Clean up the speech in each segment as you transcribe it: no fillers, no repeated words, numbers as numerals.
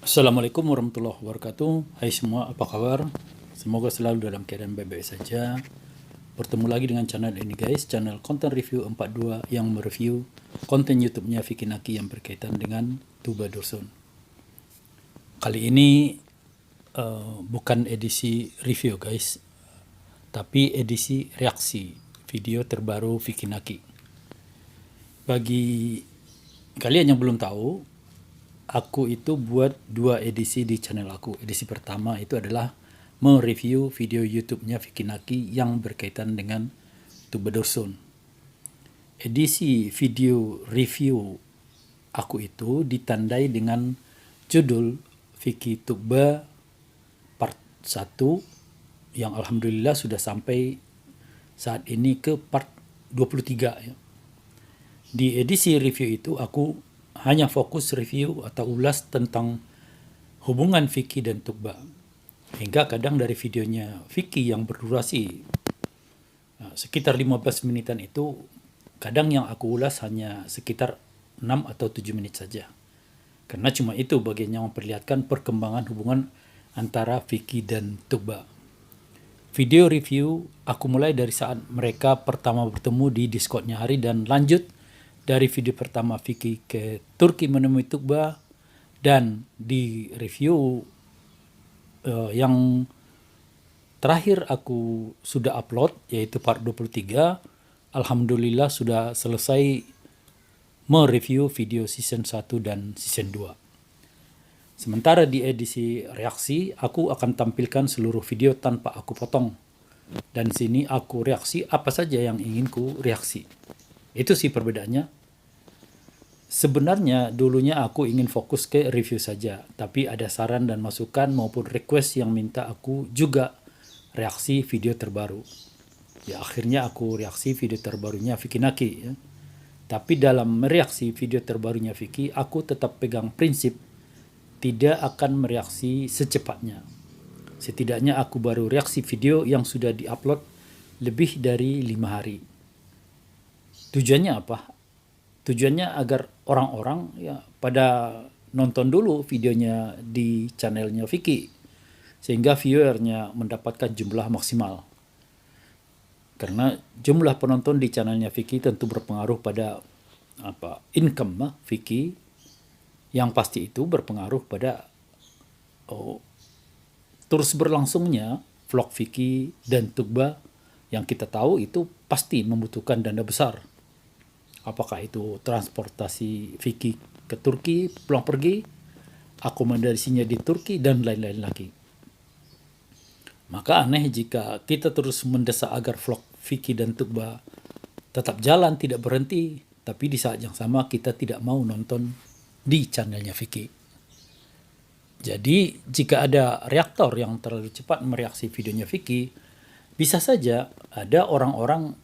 Assalamualaikum warahmatullahi wabarakatuh. Hai semua, apa kabar? Semoga selalu dalam keadaan baik-baik saja. Bertemu lagi dengan channel ini guys, channel konten review 42 yang mereview konten YouTube-nya Vicky Naki yang berkaitan dengan Tuba Dursun. Kali ini bukan edisi review guys, tapi edisi reaksi video terbaru Vicky Naki. Bagi kalian yang belum tahu, aku itu buat dua edisi di channel aku. Edisi pertama itu adalah mereview video YouTube-nya Vicky Naki yang berkaitan dengan Tuba Dursun. Edisi video review aku itu ditandai dengan judul Vicky Tuba part 1 yang alhamdulillah sudah sampai saat ini ke part 23 ya. Di edisi review itu aku hanya fokus review atau ulas tentang hubungan Vicky dan Tuba. Hingga kadang dari videonya Vicky yang berdurasi sekitar 15 menitan itu, kadang yang aku ulas hanya sekitar 6 atau 7 menit saja. Karena cuma itu bagian yang memperlihatkan perkembangan hubungan antara Vicky dan Tuba. Video review aku mulai dari saat mereka pertama bertemu di Discord-nya Hari dan lanjut dari video pertama Vicky ke Turki menemui Tuba, dan di review yang terakhir aku sudah upload yaitu part 23, alhamdulillah sudah selesai mereview video season 1 dan season 2. Sementara di edisi reaksi aku akan tampilkan seluruh video tanpa aku potong, dan sini aku reaksi apa saja yang ingin ku reaksi. Itu sih perbedaannya. Sebenarnya dulunya aku ingin fokus ke review saja, tapi ada saran dan masukan maupun request yang minta aku juga reaksi video terbaru. Ya akhirnya aku reaksi video terbarunya Vicky Naki ya. Tapi dalam mereaksi video terbarunya Vicky, aku tetap pegang prinsip tidak akan mereaksi secepatnya. Setidaknya aku baru reaksi video yang sudah diupload lebih dari 5 hari. Tujuannya apa? Tujuannya agar orang-orang ya pada nonton dulu videonya di channelnya Vicky, sehingga viewernya mendapatkan jumlah maksimal. Karena jumlah penonton di channelnya Vicky tentu berpengaruh pada income Vicky, yang pasti itu berpengaruh pada terus berlangsungnya vlog Vicky dan Tuba yang kita tahu itu pasti membutuhkan dana besar. Apakah itu transportasi Vicky ke Turki, pulang pergi, akomodasinya di Turki, dan lain-lain lagi. Maka aneh jika kita terus mendesak agar vlog Vicky dan Tuba tetap jalan, tidak berhenti, tapi di saat yang sama kita tidak mau nonton di channelnya Vicky. Jadi jika ada reaktor yang terlalu cepat mereaksi videonya Vicky, bisa saja ada orang-orang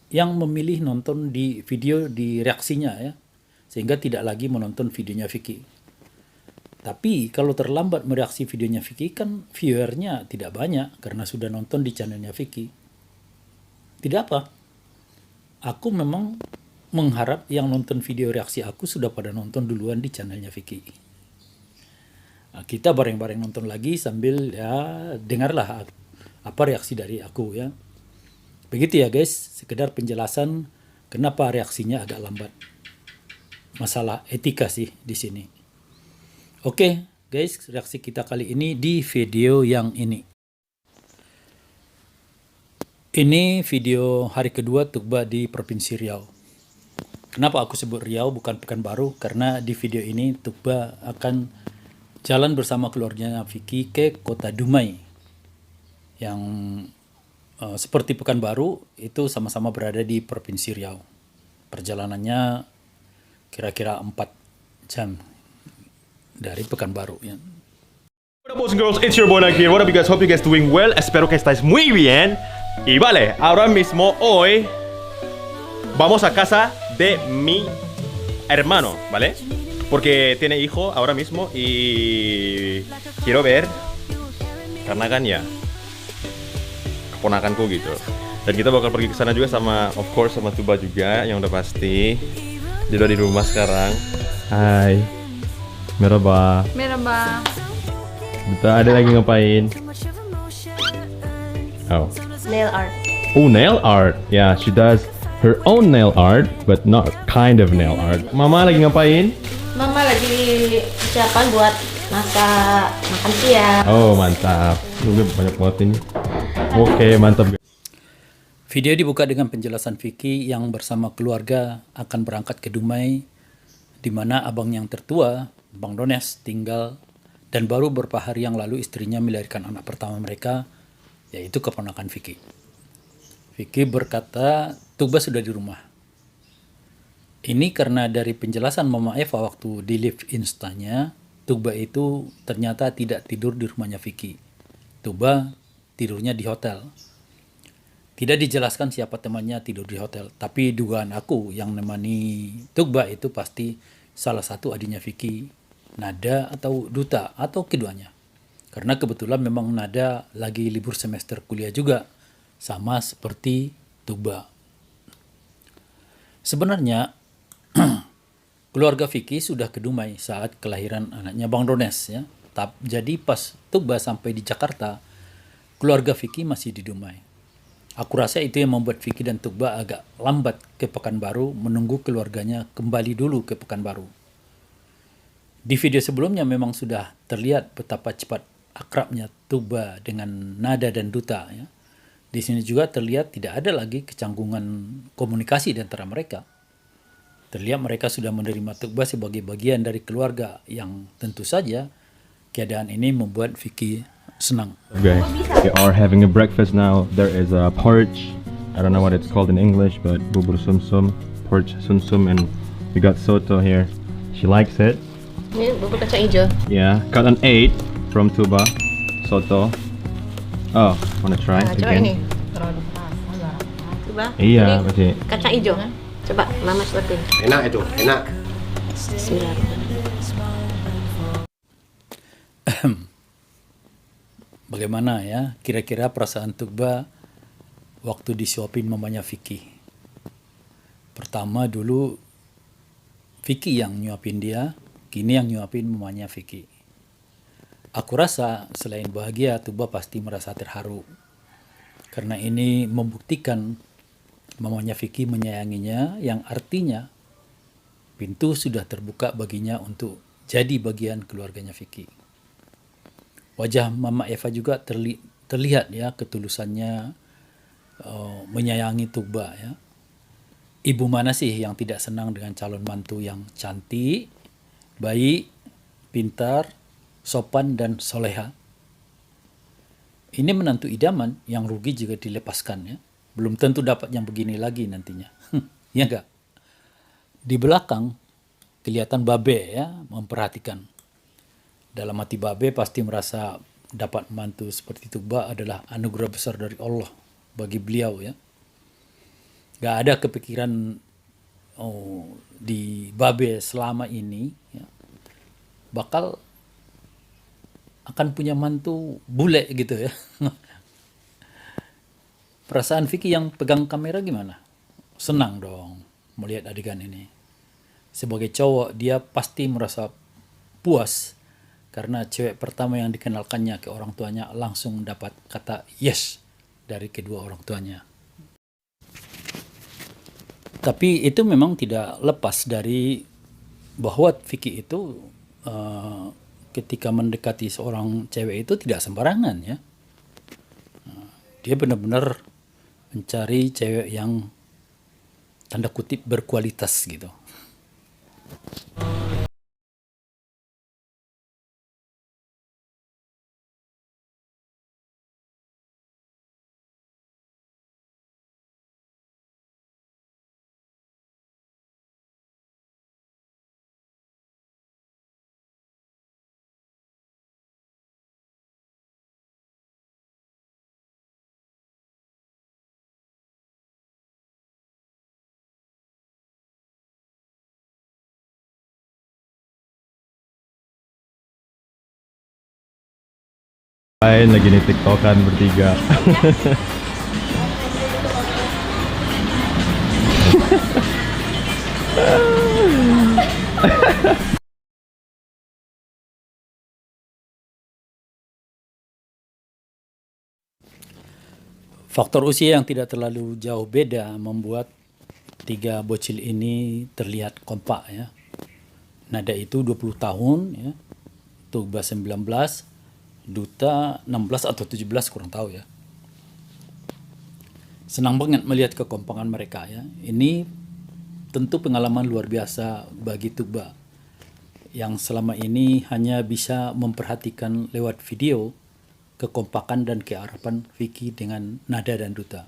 yang memilih nonton di video di reaksinya ya, sehingga tidak lagi menonton videonya Vicky. Tapi kalau terlambat mereaksi videonya Vicky kan viewernya tidak banyak karena sudah nonton di channelnya Vicky. Tidak apa. Aku memang mengharap yang nonton video reaksi aku sudah pada nonton duluan di channelnya Vicky. Nah, kita bareng-bareng nonton lagi sambil ya dengarlah apa reaksi dari aku ya. Begitu ya guys, sekedar penjelasan kenapa reaksinya agak lambat. Masalah etika sih di sini. Oke guys, reaksi kita kali ini di video yang ini. Ini video hari kedua Tuba di Provinsi Riau. Kenapa aku sebut Riau bukan Pekanbaru? Karena di video ini Tuba akan jalan bersama keluarganya Vicky ke kota Dumai, yang seperti Pekanbaru itu sama-sama berada di Provinsi Riau. Perjalanannya kira-kira 4 jam dari Pekanbaru ya. Hola boys and girls, it's your boy Nike here. What up you guys? Hope you guys doing well. Espero que estáis muy bien. Y vale, ahora mismo hoy vamos a casa de mi hermano, ¿vale? Porque tiene hijo ahora mismo y quiero ver karena kan ya keponakanku gitu. Dan kita bakal pergi ke sana juga sama, of course, sama Tuba juga yang udah pasti. Dia udah di rumah sekarang. Hai. Merhaba. Merhaba. Betul, ada lagi ngapain? Oh. Nail art. Oh, nail art. Yeah, she does her own nail art, but not kind of nail art. Mama lagi ngapain? Mama lagi persiapan buat masak makan siang. Oh, mantap. Juga banyak banget ini. Oke, mantap. Video dibuka dengan penjelasan Vicky yang bersama keluarga akan berangkat ke Dumai, di mana abang yang tertua, Bang Dones, tinggal dan baru beberapa hari yang lalu istrinya melahirkan anak pertama mereka, yaitu keponakan Vicky. Vicky berkata, Tuba sudah di rumah. Ini karena dari penjelasan Mama Eva waktu di live instanya, Tuba itu ternyata tidak tidur di rumahnya Vicky. Tuba tidurnya di hotel. Tidak dijelaskan siapa temannya tidur di hotel, tapi dugaan aku yang nemani Tuba itu pasti salah satu adiknya Vicky, Nada atau Duta atau keduanya. Karena kebetulan memang Nada lagi libur semester kuliah juga, sama seperti Tuba. Sebenarnya keluarga Vicky sudah ke Dumai saat kelahiran anaknya Bang Dones ya. Jadi pas Tuba sampai di Jakarta, keluarga Vicky masih di Dumai. Aku rasa itu yang membuat Vicky dan Tuba agak lambat ke Pekanbaru, menunggu keluarganya kembali dulu ke Pekanbaru. Di video sebelumnya memang sudah terlihat betapa cepat akrabnya Tuba dengan Nada dan Duta ya. Di sini juga terlihat tidak ada lagi kecanggungan komunikasi di antara mereka. Terlihat mereka sudah menerima Tuba sebagai bagian dari keluarga yang tentu saja keadaan ini membuat Vicky senang. Okay, we are having a breakfast now. There is a porridge. I don't know what it's called in English, but bubur sumsum, porridge sumsum, and we got soto here. She likes it. Ini bubur kacang hijau. Yeah, got an 8 from Tuba. Soto. Oh, wanna try Nah, it coba again? ini. Coba. Iya, Ini pasti. kacang hijau. Coba Mama seperti ini. Enak itu, enak. Bismillahirrahmanirrahim. Bagaimana ya kira-kira perasaan Tuba waktu disuapin mamanya Vicky? Pertama dulu Vicky yang nyuapin dia, kini yang nyuapin mamanya Vicky. Aku rasa selain bahagia, Tuba pasti merasa terharu. Karena ini membuktikan mamanya Vicky menyayanginya, yang artinya pintu sudah terbuka baginya untuk jadi bagian keluarganya Vicky. Wajah Mama Eva juga terlihat ya ketulusannya menyayangi Tuba ya. Ibu mana sih yang tidak senang dengan calon mantu yang cantik, baik, pintar, sopan dan soleha. Ini menantu idaman yang rugi jika dilepaskan ya. Belum tentu dapat yang begini lagi nantinya. Ya enggak? Di belakang kelihatan Babe ya memperhatikan. Dalam hati Babe pasti merasa dapat mantu seperti Tuba adalah anugerah besar dari Allah bagi beliau ya. Gak ada kepikiran di Babe selama ini ya, bakal akan punya mantu bule gitu ya. Perasaan Vicky yang pegang kamera gimana? Senang dong melihat adegan ini. Sebagai cowok dia pasti merasa puas karena cewek pertama yang dikenalkannya ke orang tuanya langsung dapat kata yes dari kedua orang tuanya. Tapi itu memang tidak lepas dari bahwa Vicky itu ketika mendekati seorang cewek itu tidak sembarangan ya. Dia benar-benar mencari cewek yang tanda kutip berkualitas gitu. Lain lagi nih tiktokan bertiga. Faktor usia yang tidak terlalu jauh beda membuat tiga bocil ini terlihat kompak ya. Nada itu 20 tahun ya. Tugba 19, Duta 16 atau 17 kurang tahu ya. Senang banget melihat kekompakan mereka ya. Ini tentu pengalaman luar biasa bagi Tugba yang selama ini hanya bisa memperhatikan lewat video kekompakan dan keakraban Vicky dengan Nada dan Duta.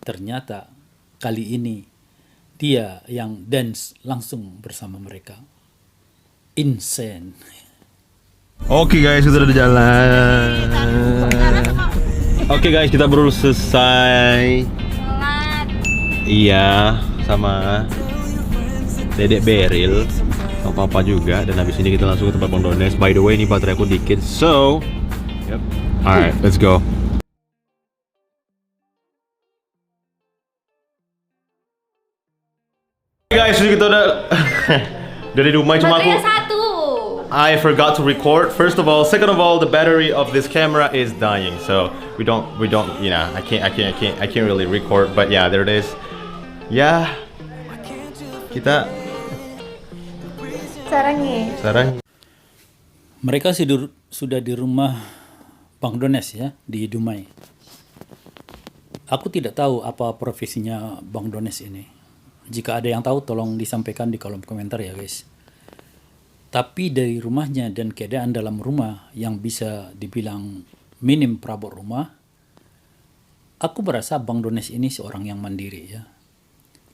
Ternyata kali ini dia yang dance langsung bersama mereka. Insane. Oke guys, kita udah di jalan. Oke guys, kita baru selesai. Iya, sama Dedek Beril, sama Papa juga. Dan habis ini kita langsung ke tempat Bondones. By the way, ini baterai aku dikit. So, yep. Alright, let's go. Guys, kita udah dari rumah. Cuma aku I forgot to record. First of all, second of all, the battery of this camera is dying, so we don't, you know, I can't really record. But yeah, there it is. Ya, kita sarang. Mereka sudah di rumah Bang Dones ya, di Dumai. Aku tidak tahu apa profesinya Bang Dones ini. Jika ada yang tahu, tolong disampaikan di kolom komentar ya guys. Tapi dari rumahnya dan keadaan dalam rumah yang bisa dibilang minim perabot rumah, aku merasa Bang Dones ini seorang yang mandiri ya.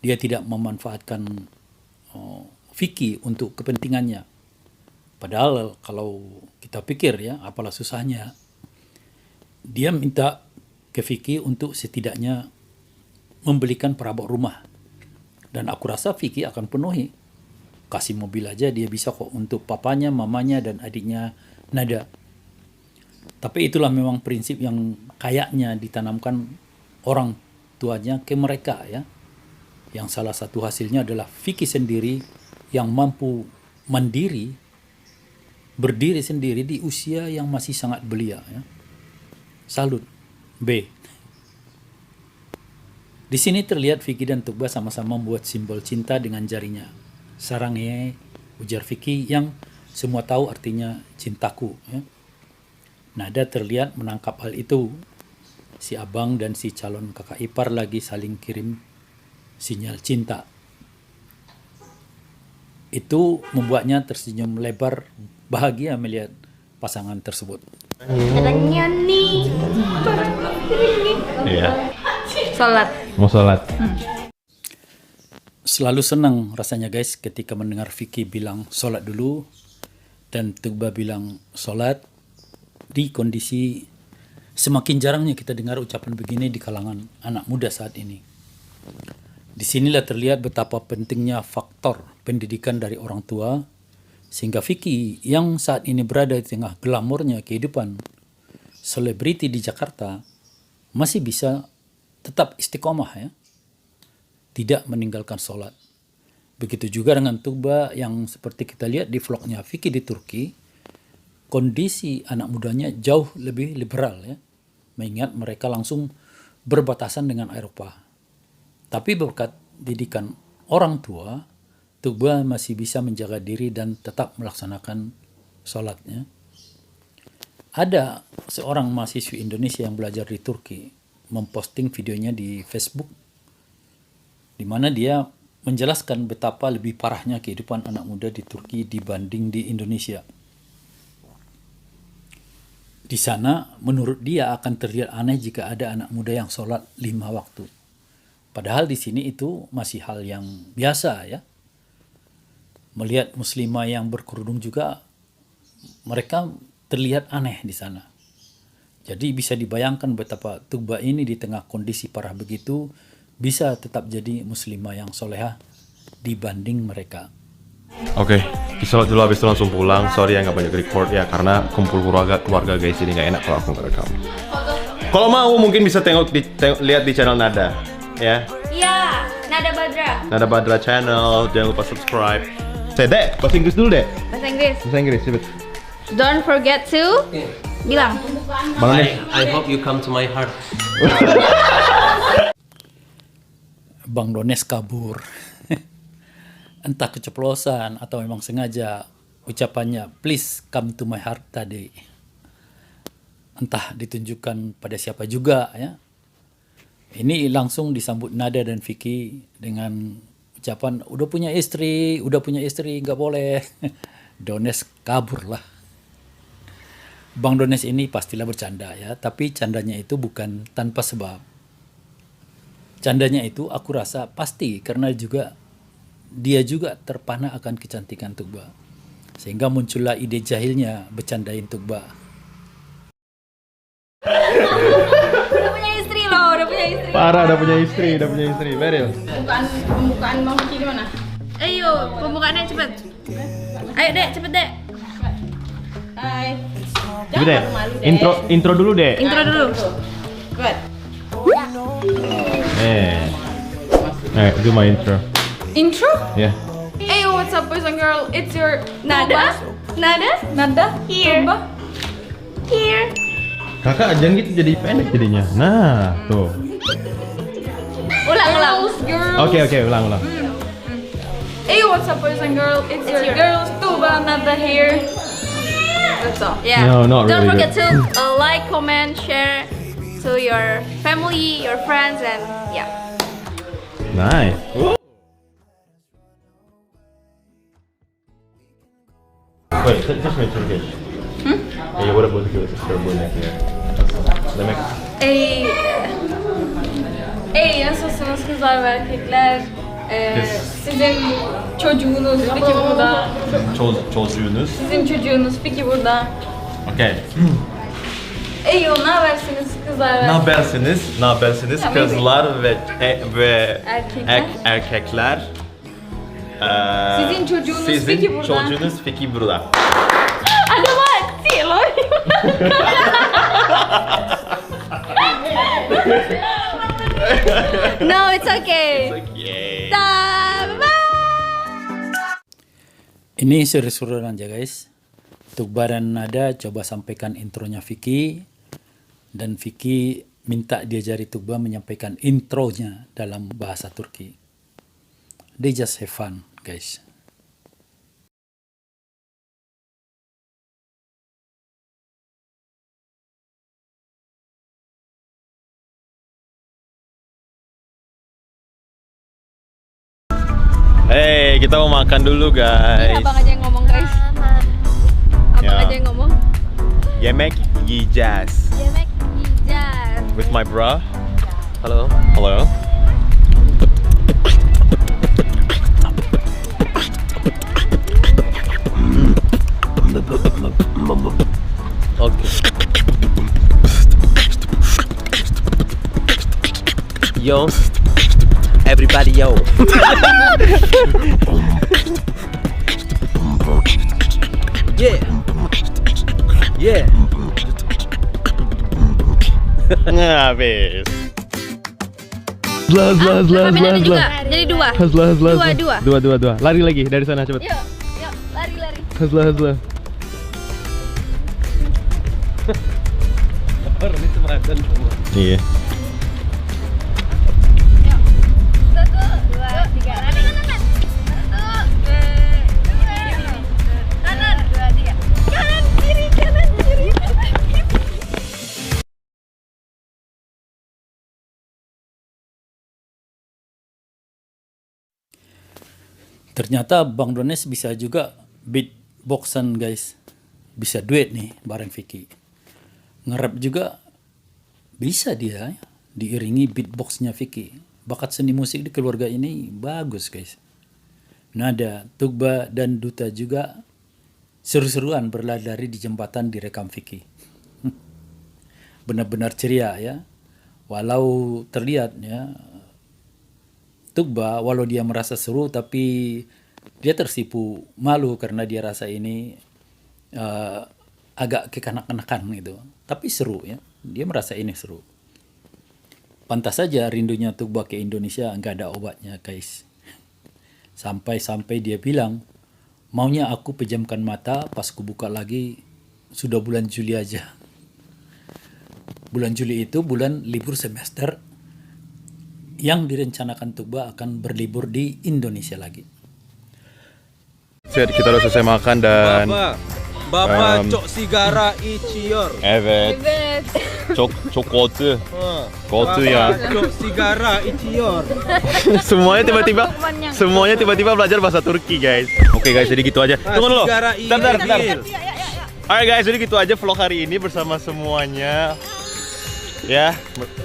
Dia tidak memanfaatkan Vicky untuk kepentingannya. Padahal kalau kita pikir ya, apalah susahnya. Dia minta ke Vicky untuk setidaknya membelikan perabot rumah. Dan aku rasa Vicky akan penuhi. Kasih mobil aja dia bisa kok untuk papanya, mamanya, dan adiknya Nada. Tapi itulah memang prinsip yang kayaknya ditanamkan orang tuanya ke mereka ya. Yang salah satu hasilnya adalah Vicky sendiri yang mampu mandiri, berdiri sendiri di usia yang masih sangat belia ya. Salut. B. Di sini terlihat Vicky dan Tugba sama-sama membuat simbol cinta dengan jarinya. Saranghe, ujar Vicky yang semua tahu artinya cintaku ya. Nada terlihat menangkap hal itu. Si abang dan si calon kakak ipar lagi saling kirim sinyal cinta. Itu membuatnya tersenyum lebar bahagia melihat pasangan tersebut. Iya. Sholat. Mau sholat. Selalu senang rasanya guys ketika mendengar Vicky bilang sholat dulu dan Tugba bilang sholat di kondisi semakin jarangnya kita dengar ucapan begini di kalangan anak muda saat ini. Disinilah terlihat betapa pentingnya faktor pendidikan dari orang tua sehingga Vicky yang saat ini berada di tengah glamornya kehidupan selebriti di Jakarta masih bisa tetap istiqomah ya. Tidak meninggalkan sholat. Begitu juga dengan Tugba yang seperti kita lihat di vlognya Vicky di Turki, kondisi anak mudanya jauh lebih liberal ya, mengingat mereka langsung berbatasan dengan Eropa. Tapi berkat didikan orang tua, Tugba masih bisa menjaga diri dan tetap melaksanakan sholatnya. Ada seorang mahasiswi Indonesia yang belajar di Turki memposting videonya di Facebook di mana dia menjelaskan betapa lebih parahnya kehidupan anak muda di Turki dibanding di Indonesia. Di sana, menurut dia akan terlihat aneh jika ada anak muda yang sholat 5 waktu. Padahal di sini itu masih hal yang biasa ya. Melihat muslimah yang berkerudung juga, mereka terlihat aneh di sana. Jadi bisa dibayangkan betapa Tugba ini di tengah kondisi parah begitu, bisa tetap jadi muslimah yang solehah dibanding mereka. Oke, sholat dulu habis itu langsung pulang. Sorry ya nggak banyak record ya karena kumpul keluarga guys, jadi nggak enak kalau aku nggak rekam. Kalau mau mungkin bisa lihat di channel Nada ya. Iya, Nada Badra. Nada Badra channel, jangan lupa subscribe. Saya Dek, bahasa Inggris dulu Dek. Bahasa Inggris. Bahasa Inggris, cepet. Don't forget to Bilang. I hope you come to my heart. Bang Dones kabur. Entah keceplosan atau memang sengaja ucapannya please come to my heart tadi. Entah ditunjukkan pada siapa juga ya. Ini langsung disambut Nada dan Vicky dengan ucapan udah punya istri nggak boleh. Dones kabur lah. Bang Dones ini pastilah bercanda ya, tapi candanya itu bukan tanpa sebab. Candanya itu aku rasa pasti karena dia juga terpana akan kecantikan Tugba. Sehingga muncullah ide jahilnya bercandain Tugba. Udah punya istri loh, udah punya istri. Parah, udah punya istri, Beril. Pembukaan Bang Vicky di mana? Ayo, pembukaannya cepet. Ayo Dek, cepet Dek. Hai. Coba deh, intro dulu deh. Intro dulu. Good. Do my intro. Intro? Yeah. Hey, what's up, boys and girls? It's your Nada. Nada. Here. Tuba. Here. Kakak jangan gitu jadi pendek jadinya. Nah, tuh. Ulang. Girls. Oke, ulang. Hey, what's up, boys and girls? It's your girls, Tuba, Nada here. That's all. Yeah. No, not Don't really forget to like, comment, share to your family, your friends, and yeah. Nice. Wait, just make sure this. Hey, what about the girls? It's your boy neck here. Demek. Ey, nasılsınız kızlar ve erkekler? Sizin çocuğunuz Vicky burada. Çocuğunuz. Sizin çocuğunuz Vicky burada. Okay. Ey, ne habersiniz kızlar ve Ne habersiniz Tabii. kızlar ve Erkekler. erkekler? Sizin çocuğunuz Vicky burada. çocuğunuz Vicky burada. Ada mati loh. No, it's okay. Okay. Ini seru-seruan aja guys. Tugba dan Nada coba sampaikan intronya Vicky. Dan Vicky minta diajari Tugba menyampaikan intronya dalam bahasa Turki. They just have fun guys. Hey, kita mau makan dulu guys. Abang aja yang ngomong guys. Abang Ya. aja yang ngomong. Yemek yiyeceğiz. Yemek yiyeceğiz. With my bra. Hello. Hello. Okay. Yo. Everybody, yo. Yeah. Yeah. Habis. Kami nanti juga. Jadi dua. Dua. Lari lagi dari sana cepet. Yuk, lari. Hasla. Orang itu makan semua. Iya. Satu, dua, tiga. Lari. Kanan, dua, tiga. Kanan, kiri. Ternyata Bang Dones bisa juga beatboxan guys. Bisa duet nih bareng Vicky. Nge-rap juga bisa dia ya, diiringi beatboxnya Vicky. Bakat seni musik di keluarga ini bagus guys. Nada, Tugba, dan Duta juga seru-seruan berlari di jembatan direkam Vicky. Benar-benar ceria ya. Walau terlihat ya Tugba, walau dia merasa seru tapi dia tersipu malu karena dia rasa ini agak kekanak-kanakan gitu. Tapi seru ya, dia merasa ini seru. Pantas saja rindunya Tugba ke Indonesia nggak ada obatnya guys. Sampai-sampai dia bilang, maunya aku pejamkan mata pas kubuka lagi sudah bulan Juli aja. Bulan Juli itu bulan libur semester yang direncanakan Tuba akan berlibur di Indonesia lagi. Kita udah selesai makan dan Bapak Cok Sigara Icior. Evet. Çok kötü. Kötü ya. Cok Sigara Icior. Semuanya tiba-tiba belajar bahasa Turki, guys. Oke guys, jadi gitu aja. Tunggu dulu. Bentar. Alright guys, jadi gitu aja vlog hari ini bersama semuanya. Ya,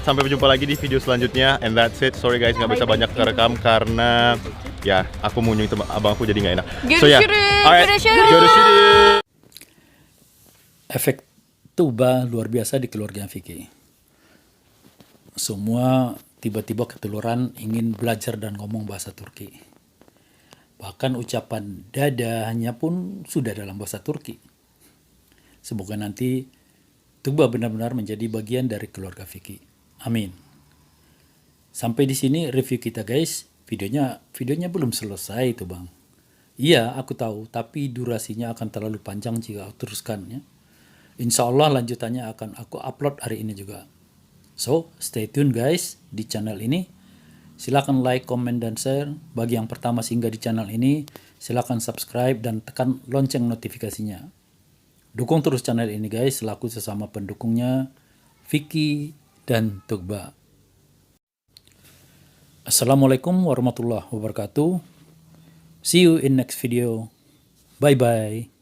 sampai berjumpa lagi di video selanjutnya. And that's it. Sorry guys, nggak bisa banyak kerekam karena ya aku mau nyuit abang aku jadi nggak enak. So ya, alright. Efek Tuba luar biasa di keluarga Vicky. Semua tiba-tiba ketuluran ingin belajar dan ngomong bahasa Turki. Bahkan ucapan dadanya pun sudah dalam bahasa Turki. Semoga nanti Tuba benar-benar menjadi bagian dari keluarga Vicky. Amin. Sampai di sini review kita guys. Videonya belum selesai tuh bang. Iya aku tahu, tapi durasinya akan terlalu panjang jika aku teruskan ya. Insya Allah lanjutannya akan aku upload hari ini juga. So, stay tune guys di channel ini. Silakan like, comment, dan share. Bagi yang pertama singgah di channel ini, silakan subscribe dan tekan lonceng notifikasinya. Dukung terus channel ini guys, selaku sesama pendukungnya, Vicky dan Tugba. Assalamualaikum warahmatullahi wabarakatuh. See you in next video. Bye-bye.